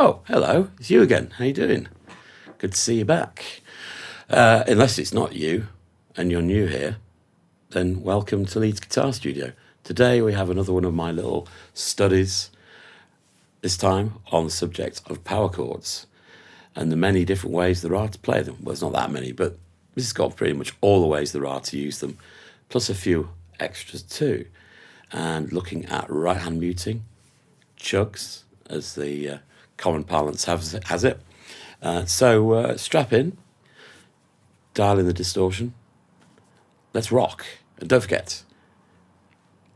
Oh, hello, it's you again. How you doing? Good to see you back. Unless it's not you and you're new here, then welcome to Leeds Guitar Studio. Today we have another one of my little studies, this time on the subject of power chords and the many different ways there are to play them. Well, there's not that many, but this has got pretty much all the ways there are to use them, plus a few extras too. And looking at right-hand muting, chugs, as the common parlance has it. So strap in, dial in the distortion, let's rock. And don't forget,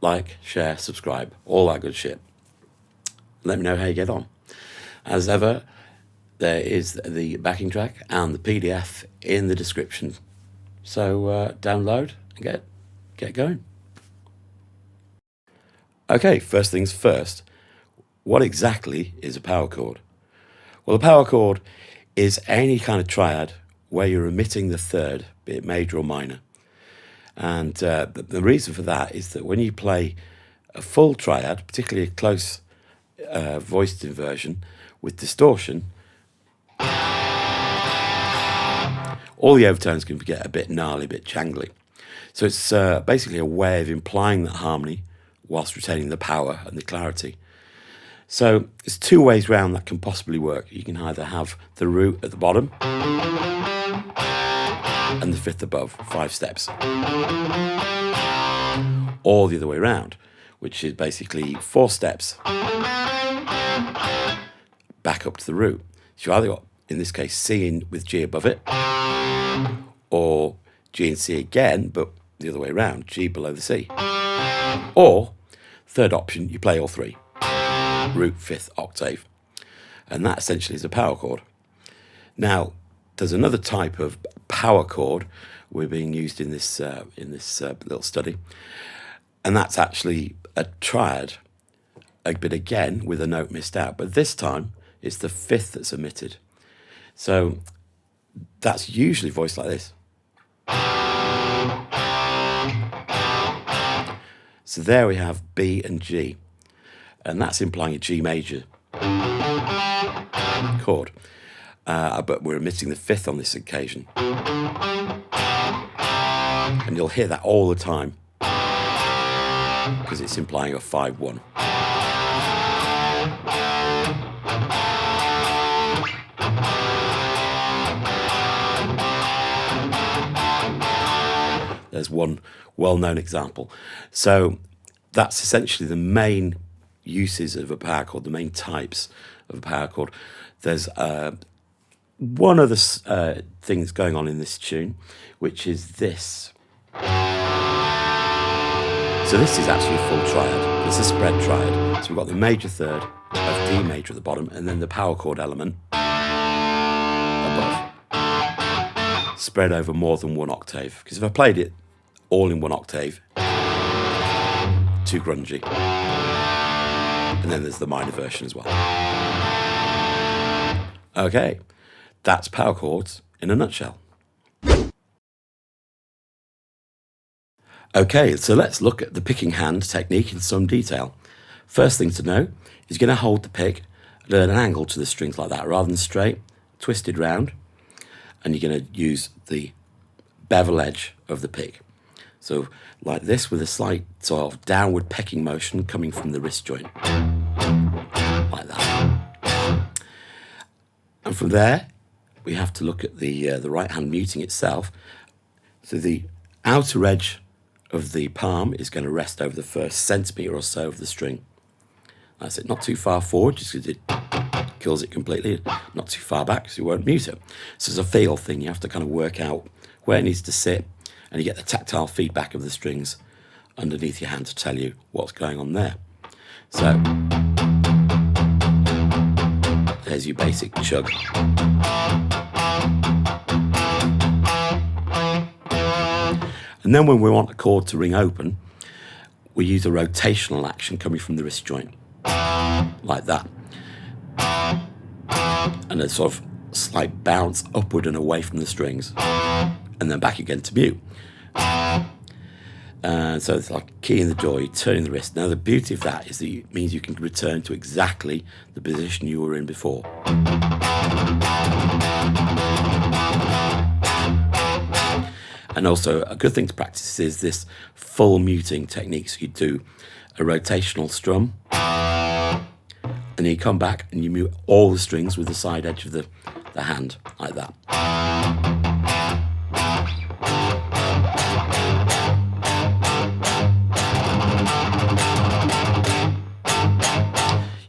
like, share, subscribe, all that good shit. Let me know how you get on. As ever, there is the backing track and the PDF in the description. So download and get going. Okay, first things first. What exactly is a power chord? Well, a power chord is any kind of triad where you're omitting the third, be it major or minor. And the reason for that is that when you play a full triad, particularly a close voiced inversion with distortion, all the overtones can get a bit gnarly, a bit jangly. So it's basically a way of implying that harmony whilst retaining the power and the clarity. So there's two ways round that can possibly work. You can either have the root at the bottom and the fifth above, 5 steps. Or the other way round, which is basically 4 steps back up to the root. So you either got, in this case, C with G above it, or G and C again, but the other way around, G below the C. Or, third option, you play all 3. Root, 5th, octave. And that essentially is a power chord. Now, there's another type of power chord we're being used in this little study, and that's actually a triad, but again with a note missed out. But this time it's the 5th that's omitted. So that's usually voiced like this. So there we have B and G, and that's implying a G major chord. But we're omitting the 5th on this occasion. And you'll hear that all the time because it's implying a 5-1. There's one well-known example. So that's essentially the main uses of a power chord, the main types of a power chord. There's one other things going on in this tune, which is this. So this is actually a full triad. It's a spread triad. So we've got the major third of D major at the bottom, and then the power chord element above, spread over more than 1 octave. Because if I played it all in 1 octave, too grungy. And then there's the minor version as well. Okay, that's power chords in a nutshell. Okay, so let's look at the picking hand technique in some detail. First thing to know is you're going to hold the pick at an angle to the strings like that, rather than straight, twisted round, and you're going to use the bevel edge of the pick. So like this, with a slight sort of downward pecking motion coming from the wrist joint, like that. And from there, we have to look at the right hand muting itself. So the outer edge of the palm is going to rest over the first centimetre or so of the string. That's it, not too far forward, just because it kills it completely, not too far back, so you won't mute it. So it's a feel thing, you have to kind of work out where it needs to sit, and you get the tactile feedback of the strings underneath your hand to tell you what's going on there. So there's your basic chug. And then when we want a chord to ring open, we use a rotational action coming from the wrist joint, like that. And a sort of slight bounce upward and away from the strings, and then back again to mute. So it's like keying the door, you're turning the wrist. Now the beauty of that is that it means you can return to exactly the position you were in before. And also a good thing to practice is this full muting technique. So you do a rotational strum, and then you come back and you mute all the strings with the side edge of the hand, like that.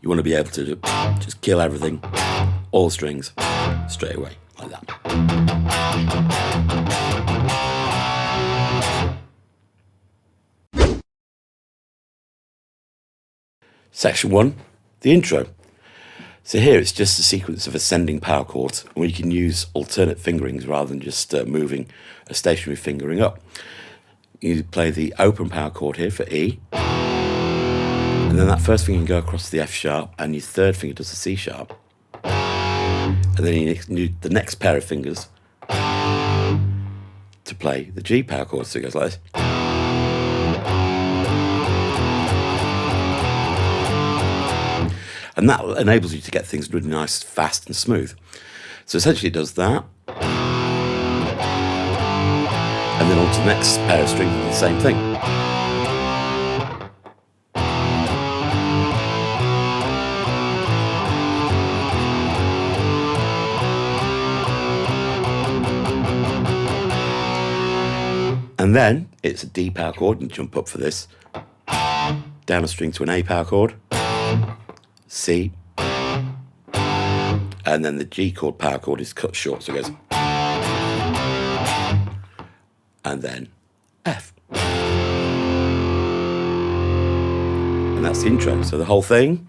You want to be able to just kill everything, all strings, straight away, like that. Section 1, the intro. So here it's just a sequence of ascending power chords, where you can use alternate fingerings rather than just moving a stationary fingering up. You play the open power chord here for E, and then that first finger can go across the F sharp, and your third finger does the C sharp. And then you need the next pair of fingers to play the G power chord, so it goes like this. And that enables you to get things really nice, fast and smooth. So essentially it does that. And then on to the next pair of strings, the same thing. And then it's a D power chord, and jump up for this. Down a string to an A power chord, C, and then the G chord power chord is cut short, so it goes, and then F. And that's the intro. So the whole thing.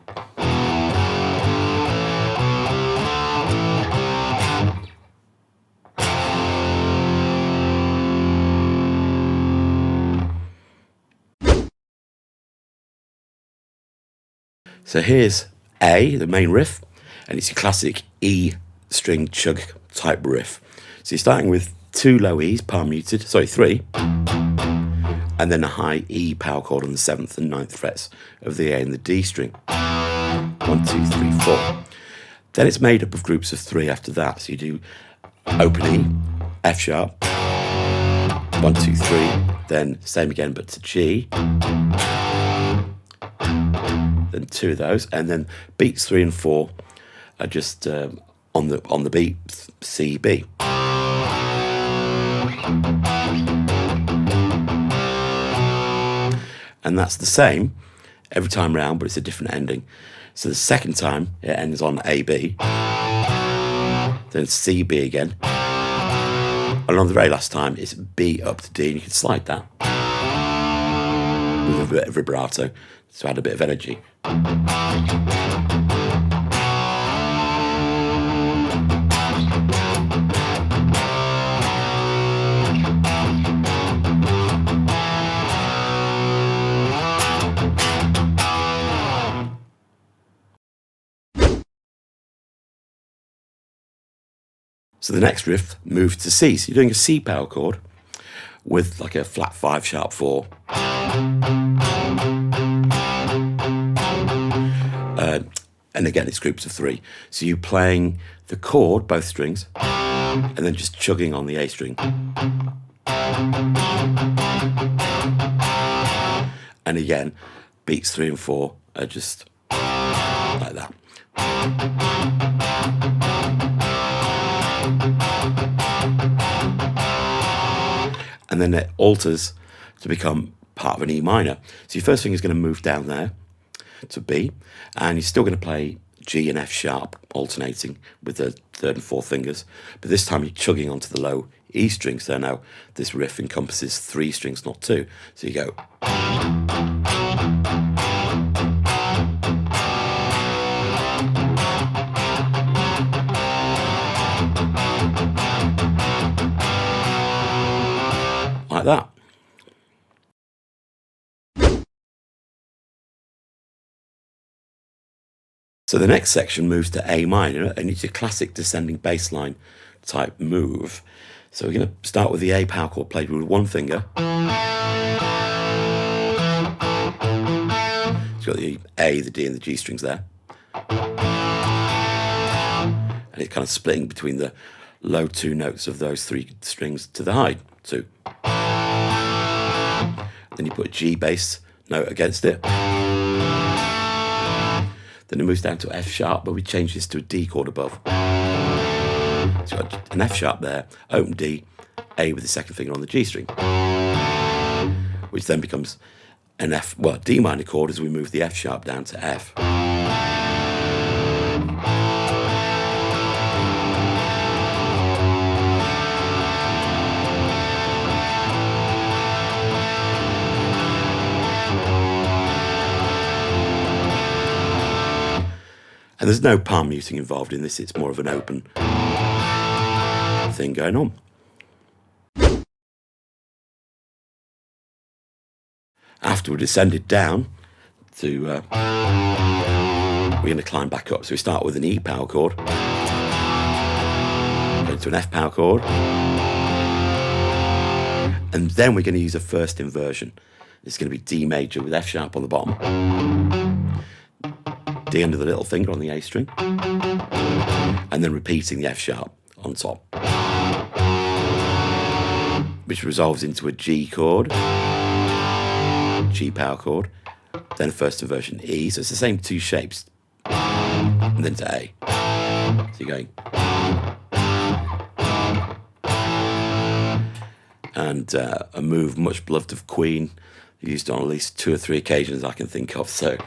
So here's A, the main riff, and it's a classic E string chug type riff. So you're starting with 2 low E's, palm muted, sorry, 3, and then a high E power chord on the 7th and 9th frets of the A and the D string. 1, 2, 3, 4. Then it's made up of groups of 3 after that. So you do open E, F sharp, 1, 2, 3, then same again but to G, then 2 of those, and then beats 3 and 4 are just on the beat C, B. And that's the same every time round, but it's a different ending. So the second time it ends on A, B, then C, B again, and on the very last time it's B up to D, and you can slide that with a bit of vibrato to add a bit of energy. So the next riff moves to C. So you're doing a C power chord with like a flat 5 sharp 4. And again, it's groups of 3. So you're playing the chord, both strings, and then just chugging on the A string. And again, beats 3 and 4 are just like that. And then it alters to become part of an E minor. So your first finger is going to move down there to B, and you're still going to play G and F sharp, alternating with the 3rd and 4th fingers. But this time you're chugging onto the low E string. So now this riff encompasses 3 strings, not 2. So you go. Like that. So the next section moves to A minor, and it's a classic descending bass line type move. So we're going to start with the A power chord played with 1 finger, It's got the A, the D and the G strings there. And it's kind of splitting between the low 2 notes of those 3 strings to the high 2. Then you put a G bass note against it. Then it moves down to F sharp, but we change this to a D chord above. So you've got an F sharp there, open D, A with the second finger on the G string, which then becomes an D minor chord as we move the F sharp down to F. And there's no palm muting involved in this, it's more of an open thing going on. After we descended down to, we're going to climb back up. So we start with an E power chord, go into an F power chord, and then we're going to use a first inversion. It's going to be D major with F sharp on the bottom, D under the little finger on the A string, and then repeating the F sharp on top, which resolves into a G chord, G power chord, then a first inversion E, so it's the same 2 shapes, and then to A. So you're going, and a move much beloved of Queen, used on at least 2 or 3 occasions I can think of. So.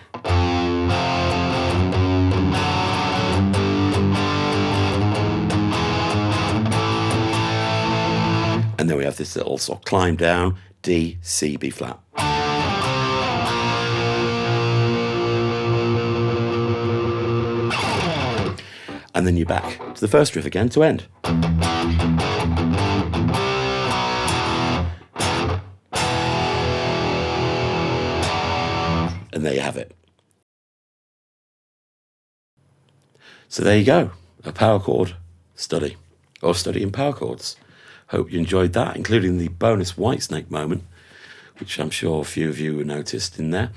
And then we have this little sort of climb down, D, C, B flat. And then you're back to the first riff again to end. And there you have it. So there you go, a power chord study, or study in power chords. Hope you enjoyed that, including the bonus Whitesnake moment, which I'm sure a few of you noticed in there.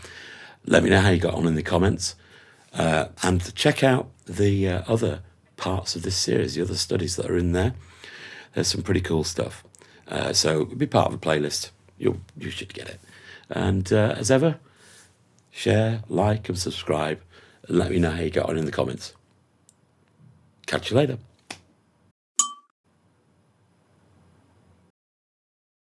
Let me know how you got on in the comments. And check out the other parts of this series, the other studies that are in there. There's some pretty cool stuff. So be part of a playlist. You should get it. And as ever, share, like and subscribe. And let me know how you got on in the comments. Catch you later.